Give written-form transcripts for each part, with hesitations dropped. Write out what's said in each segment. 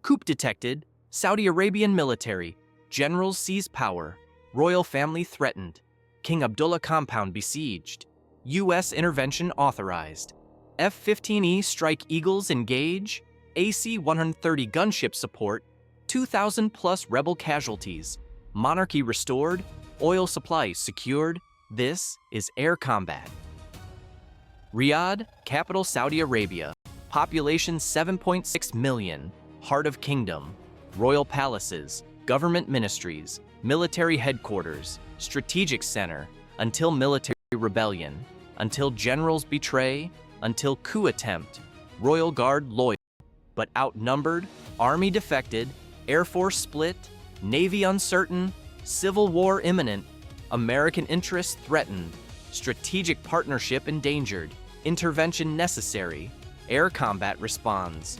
Coup detected, Saudi Arabian military, generals seize power, royal family threatened, King Abdullah compound besieged, U.S. intervention authorized, F-15E Strike Eagles engage, AC-130 gunship support, 2,000 plus rebel casualties, monarchy restored, oil supply secured. This is air combat. Riyadh, capital Saudi Arabia, population 7.6 million, heart of kingdom, royal palaces, government ministries, military headquarters, strategic center, until military rebellion, until generals betray, until coup attempt, royal guard loyal, but outnumbered, army defected, air force split, navy uncertain, civil war imminent, American interests threatened, strategic partnership endangered, intervention necessary, air combat responds.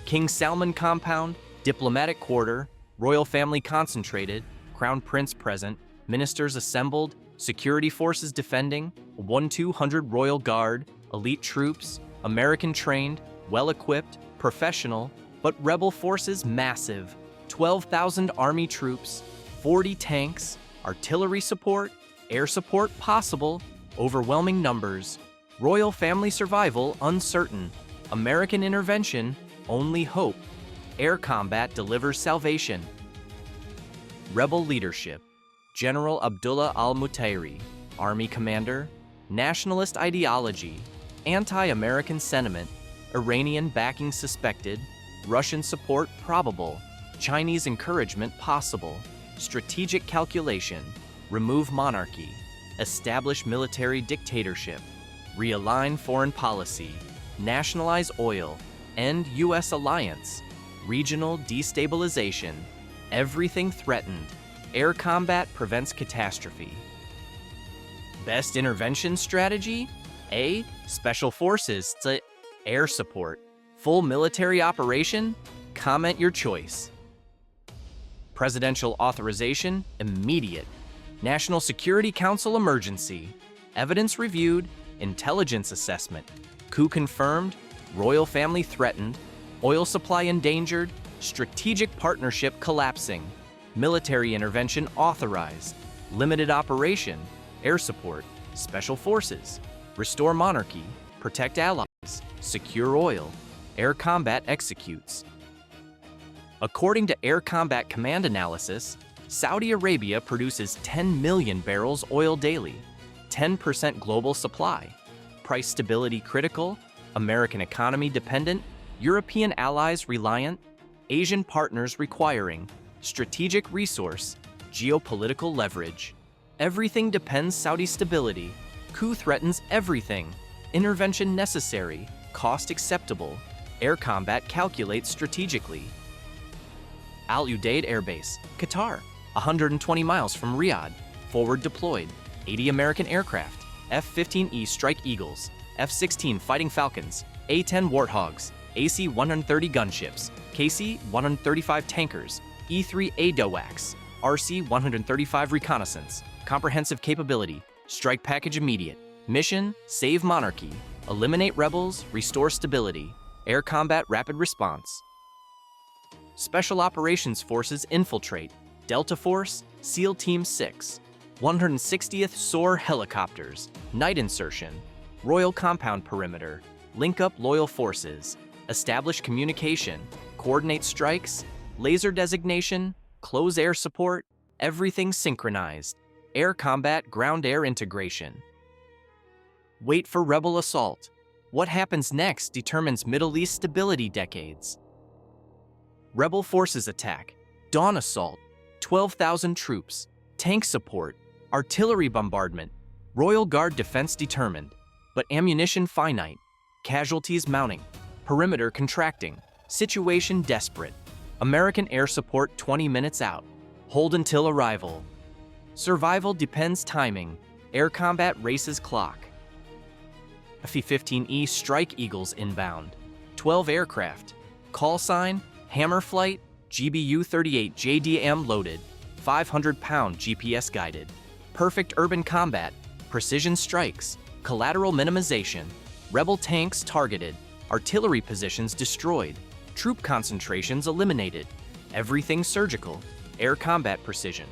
King Salman compound, diplomatic quarter, royal family concentrated, crown prince present, ministers assembled, security forces defending, 1-200 royal guard, elite troops, American trained, well-equipped, professional, but rebel forces massive, 12,000 army troops, 40 tanks, artillery support, air support possible, overwhelming numbers, royal family survival uncertain, American intervention only hope, air combat delivers salvation. Rebel leadership, General Abdullah al-Mutayri, army commander, nationalist ideology, anti-American sentiment, Iranian backing suspected, Russian support probable, Chinese encouragement possible, strategic calculation, remove monarchy, establish military dictatorship, realign foreign policy, nationalize oil, end U.S. alliance, regional destabilization, everything threatened, air combat prevents catastrophe. Best intervention strategy? A. Special forces to air support. Full military operation? Comment your choice. Presidential authorization? Immediate. National Security Council emergency. Evidence reviewed. Intelligence assessment. Coup confirmed. Royal family threatened. Oil supply endangered. Strategic partnership collapsing. Military intervention authorized. Limited operation. Air support. Special forces. Restore monarchy. Protect allies. Secure oil. Air combat executes. According to Air Combat Command analysis, Saudi Arabia produces 10 million barrels oil daily, 10% global supply. Price stability critical, American economy dependent, European allies reliant, Asian partners requiring, strategic resource, geopolitical leverage. Everything depends Saudi stability. Coup threatens everything. Intervention necessary, cost acceptable. Air combat calculates strategically. Udeid Air Base, Qatar, 120 miles from Riyadh, forward deployed, 80 American aircraft, F-15E Strike Eagles, F-16 Fighting Falcons, A-10 Warthogs, AC-130 gunships, KC-135 tankers, E-3 AWACS, RC-135 reconnaissance, comprehensive capability, strike package immediate, mission, save monarchy, eliminate rebels, restore stability, air combat rapid response. Special Operations Forces infiltrate, Delta Force, SEAL Team 6, 160th SOAR helicopters, night insertion, Royal Compound perimeter, link up loyal forces, establish communication, coordinate strikes, laser designation, close air support, everything synchronized, air combat ground-air integration. Wait for rebel assault. What happens next determines Middle East stability decades. Rebel forces attack, dawn assault, 12,000 troops, tank support, artillery bombardment, Royal Guard defense determined, but ammunition finite, casualties mounting, perimeter contracting, situation desperate, American air support 20 minutes out, hold until arrival. Survival depends timing, air combat races clock. F-15E Strike Eagles inbound, 12 aircraft, call sign, Hammer flight, GBU-38 JDAM loaded, 500-pound GPS guided, perfect urban combat, precision strikes, collateral minimization, rebel tanks targeted, artillery positions destroyed, Troop concentrations eliminated. Everything surgical. Air combat precision.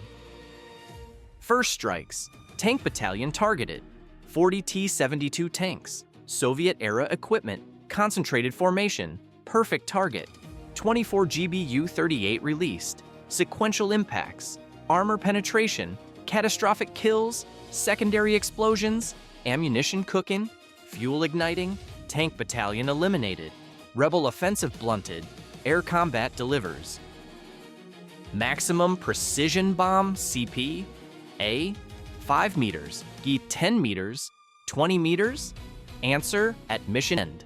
First strikes. Tank battalion targeted. 40 T-72 tanks. Soviet-era equipment. Concentrated formation. Perfect target. 24 GBU-38 released. Sequential impacts. Armor penetration. Catastrophic kills. Secondary explosions. Ammunition cooking. Fuel igniting. Tank battalion eliminated. Rebel offensive blunted. Air combat delivers. Maximum precision bomb CP. A. 5 meters. G 10 meters. 20 meters. Answer at mission end.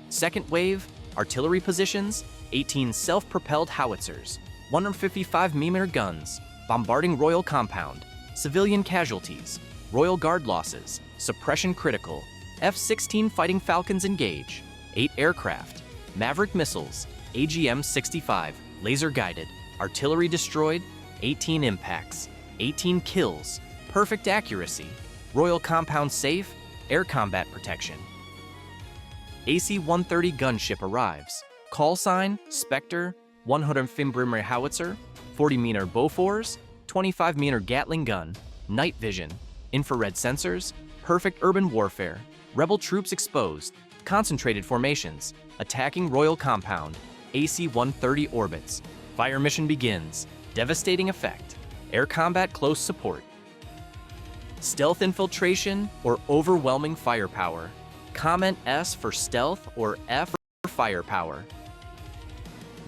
Second wave. Artillery positions. 18 self-propelled howitzers. 155mm guns. Bombarding Royal Compound. Civilian casualties. Royal Guard losses. Suppression critical. F-16 Fighting Falcons engage. 8 aircraft. Maverick missiles. AGM-65. Laser guided. Artillery destroyed. 18 impacts. 18 kills. Perfect accuracy. Royal Compound safe. Air combat protection. AC-130 gunship arrives. Call sign, Spectre, 150mm howitzer, 40mm Bofors, 25mm Gatling gun, night vision, infrared sensors, perfect urban warfare, rebel troops exposed, concentrated formations, attacking Royal Compound, AC-130 orbits. Fire mission begins. Devastating effect. Air combat close support. Stealth infiltration or overwhelming firepower. Comment S for stealth or F for firepower.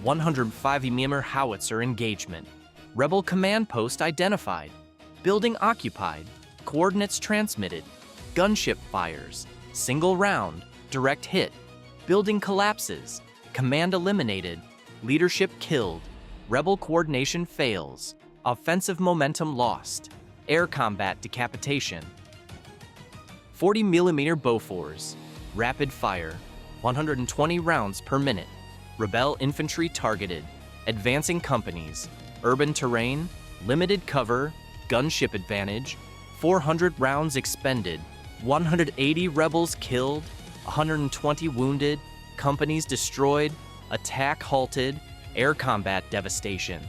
150mm howitzer engagement. Rebel command post identified. Building occupied. Coordinates transmitted. Gunship fires. Single round. Direct hit. Building collapses. Command eliminated. Leadership killed. Rebel coordination fails. Offensive momentum lost. Air combat decapitation. 40mm Bofors. Rapid fire. 120 rounds per minute. Rebel infantry targeted. Advancing companies. Urban terrain. Limited cover. Gunship advantage. 400 rounds expended. 180 rebels killed. 120 wounded. Companies destroyed. Attack halted. Air combat devastation.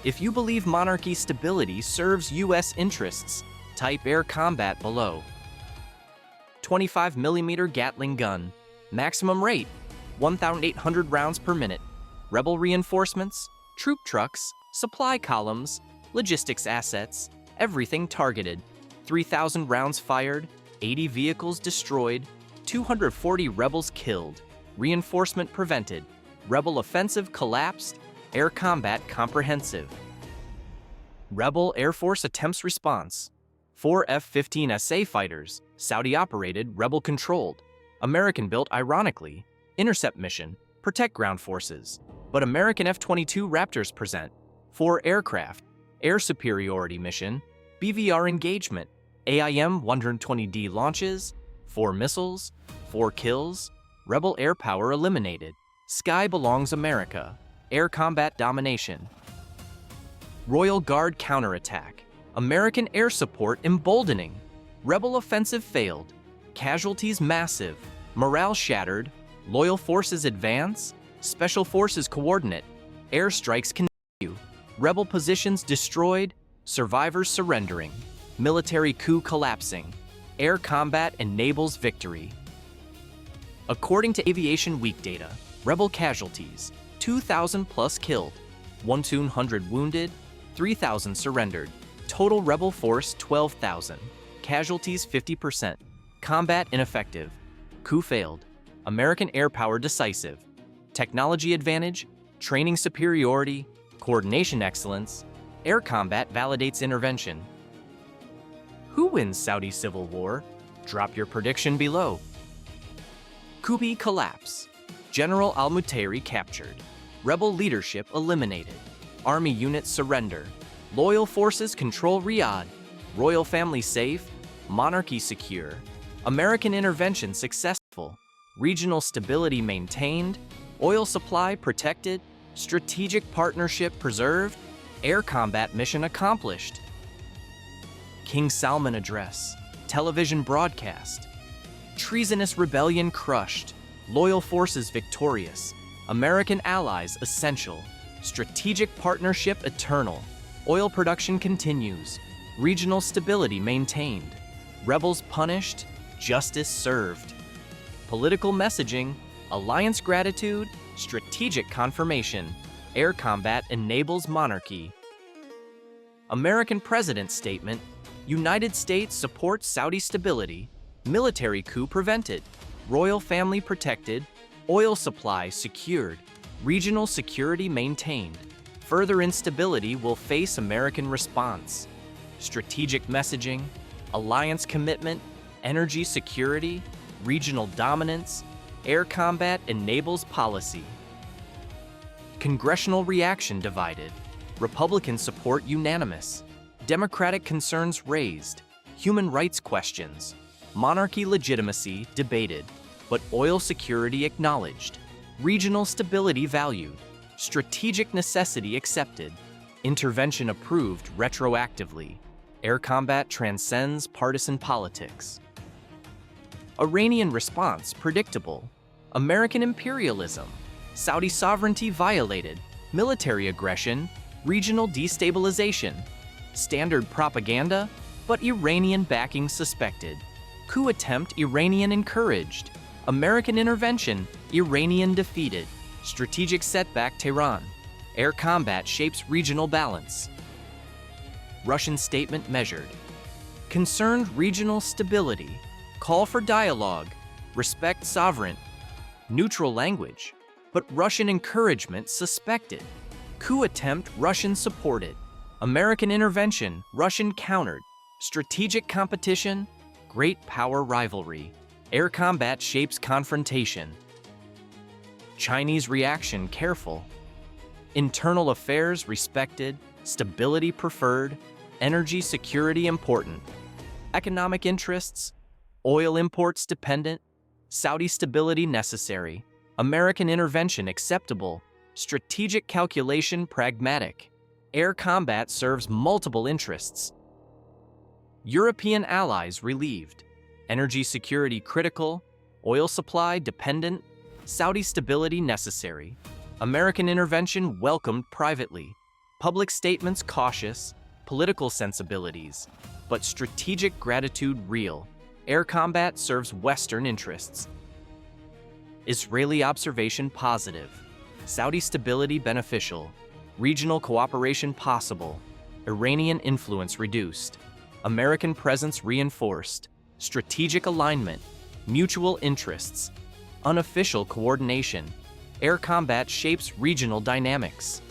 If you believe Monarchy stability serves U.S. interests, type air combat below. 25mm Gatling gun. Maximum rate, 1,800 rounds per minute. Rebel reinforcements, troop trucks, supply columns, logistics assets, everything targeted. 3,000 rounds fired, 80 vehicles destroyed, 240 rebels killed. Reinforcement prevented. Rebel offensive collapsed. Air combat comprehensive. Rebel Air Force attempts response. 4 F-15SA fighters, Saudi-operated, rebel-controlled. American-built, ironically. Intercept mission, protect ground forces. But American F-22 Raptors present. 4 aircraft, air superiority mission, BVR engagement, AIM-120D launches, 4 missiles, 4 kills, rebel air power eliminated. Sky belongs America. Air combat domination. Royal Guard counterattack. American air support emboldening. Rebel offensive failed. Casualties massive. Morale shattered. Loyal forces advance. Special forces coordinate. Airstrikes continue. Rebel positions destroyed. Survivors surrendering. Military coup collapsing. Air combat enables victory. According to Aviation Week data, rebel casualties, 2,000 plus killed, 1,200 wounded, 3,000 surrendered. Total rebel force 12,000. Casualties 50%. Combat ineffective. Coup failed. American air power decisive. Technology advantage, training superiority, coordination excellence. Air combat validates intervention. Who wins Saudi civil war? Drop your prediction below. Coup collapse. General al-Mutairi captured. Rebel leadership eliminated. Army units surrender. Loyal forces control Riyadh. Royal family safe. Monarchy secure. American intervention successful. Regional stability maintained. Oil supply protected. Strategic partnership preserved. Air combat mission accomplished. King Salman address. Television broadcast. Treasonous rebellion crushed. Loyal forces victorious. American allies essential. Strategic partnership eternal. Oil production continues. Regional stability maintained. Rebels punished. Justice served. Political messaging. Alliance gratitude. Strategic confirmation. Air combat enables monarchy. American President's statement. United States supports Saudi stability. Military coup prevented. Royal family protected. Oil supply secured. Regional security maintained. Further instability will face American response. Strategic messaging. Alliance commitment. Energy security. Regional dominance. Air combat enables policy. Congressional reaction divided. Republican support unanimous. Democratic concerns raised. Human rights questions. Monarchy legitimacy debated, but oil security acknowledged. Regional stability valued. Strategic necessity accepted. Intervention approved retroactively. Air combat transcends partisan politics. Iranian response predictable. American imperialism. Saudi sovereignty violated. Military aggression. Regional destabilization. Standard propaganda, but Iranian backing suspected. Coup attempt Iranian encouraged. American intervention, Iranian defeated. Strategic setback Tehran. Air combat shapes regional balance. Russian statement measured. Concerned regional stability. Call for dialogue. Respect sovereign. Neutral language. But Russian encouragement suspected. Coup attempt Russian supported. American intervention, Russian countered. Strategic competition, great power rivalry. Air combat shapes confrontation. Chinese reaction careful. Internal affairs respected. Stability preferred. Energy security important. Economic interests. Oil imports dependent. Saudi stability necessary. American intervention acceptable. Strategic calculation pragmatic. Air combat serves multiple interests. European allies relieved. Energy security critical. Oil supply dependent. Saudi stability necessary. American intervention welcomed privately. Public statements cautious. Political sensibilities. But strategic gratitude real. Air combat serves Western interests. Israeli observation positive. Saudi stability beneficial. Regional cooperation possible. Iranian influence reduced. American presence reinforced. Strategic alignment. Mutual interests. Unofficial coordination. Air combat shapes regional dynamics.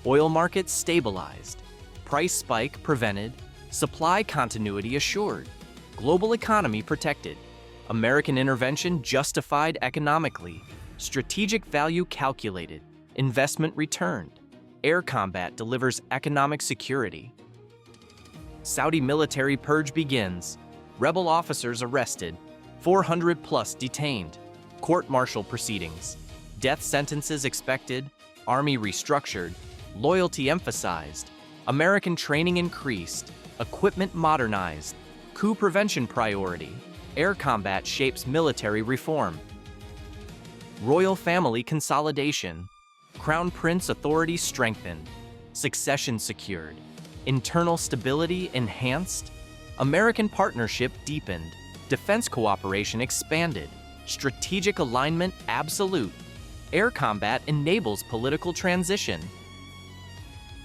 Oil markets stabilized. Price spike prevented. Supply continuity assured. Global economy protected. American intervention justified economically. Strategic value calculated. Investment returned. Air combat delivers economic security. Saudi military purge begins. Rebel officers arrested. 400 plus detained. Court-martial proceedings. Death sentences expected. Army restructured. Loyalty emphasized. American training increased. Equipment modernized. Coup prevention priority. Air combat shapes military reform. Royal family consolidation. Crown Prince authority strengthened. Succession secured. Internal stability enhanced. American partnership deepened. Defense cooperation expanded. Strategic alignment absolute. Air combat enables political transition.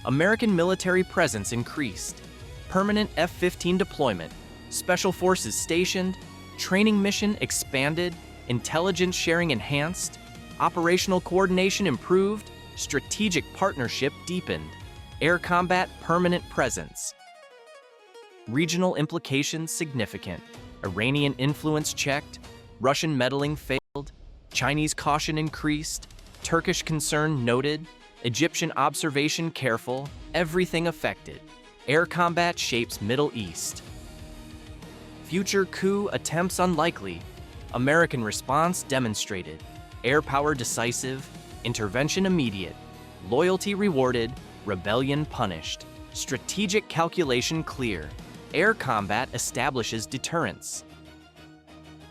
American military presence increased. Permanent F-15 deployment. Special forces stationed. Training mission expanded. Intelligence sharing enhanced. Operational coordination improved. Strategic partnership deepened. Air combat permanent presence. Regional implications significant. Iranian influence checked. Russian meddling failed. Chinese caution increased. Turkish concern noted. Egyptian observation careful. Everything affected. Air combat shapes Middle East. Future coup attempts unlikely. American response demonstrated. Air power decisive. Intervention immediate. Loyalty rewarded. Rebellion punished. Strategic calculation clear. Air combat establishes deterrence.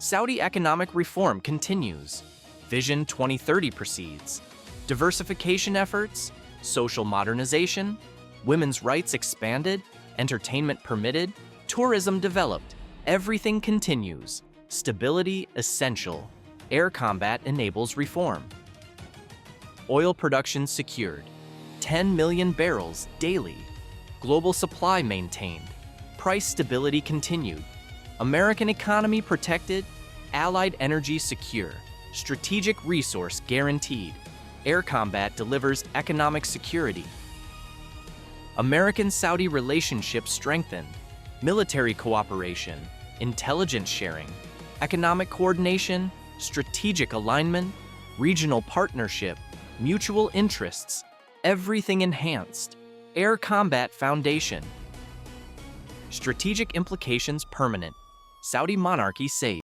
Saudi economic reform continues. Vision 2030 proceeds. Diversification efforts, social modernization, women's rights expanded, entertainment permitted, tourism developed. Everything continues. Stability essential. Air combat enables reform. Oil production secured. 10 million barrels daily. Global supply maintained. Price stability continued. American economy protected. Allied energy secure. Strategic resource guaranteed. Air combat delivers economic security. American-Saudi relationship strengthened. Military cooperation, intelligence sharing, economic coordination, strategic alignment, regional partnership, mutual interests, everything enhanced. Air combat foundation. Strategic implications permanent. Saudi monarchy saved.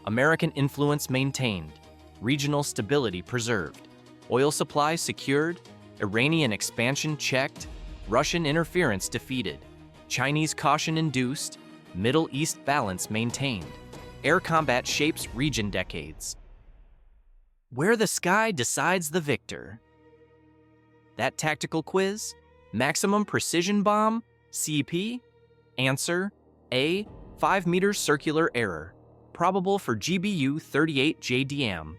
American influence maintained. Regional stability preserved. Oil supply secured. Iranian expansion checked. Russian interference defeated. Chinese caution induced. Middle East balance maintained. Air combat shapes region decades. Where the sky decides the victor. That tactical quiz? Maximum precision bomb? CP? Answer: A. 5 meters circular error. Probable for GBU-38 JDAM.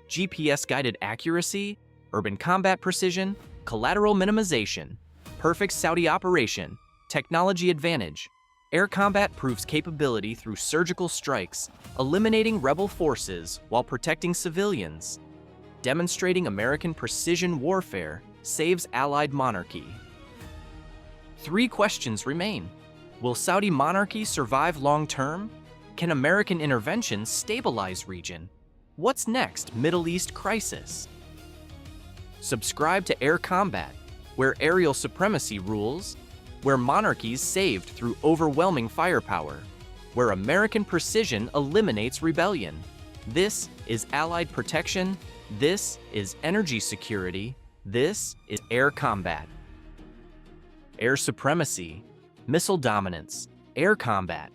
GPS-guided accuracy, urban combat precision, collateral minimization, perfect Saudi operation, technology advantage. Air combat proves capability through surgical strikes, eliminating rebel forces while protecting civilians. Demonstrating American precision warfare saves allied monarchy. 3 questions remain. Will Saudi monarchy survive long-term? Can American intervention stabilize region? What's next, Middle East crisis? Subscribe to Air Combat, where aerial supremacy rules, where monarchies saved through overwhelming firepower, where American precision eliminates rebellion. This is Allied protection. This is energy security. This is air combat. Air supremacy, missile dominance, air combat.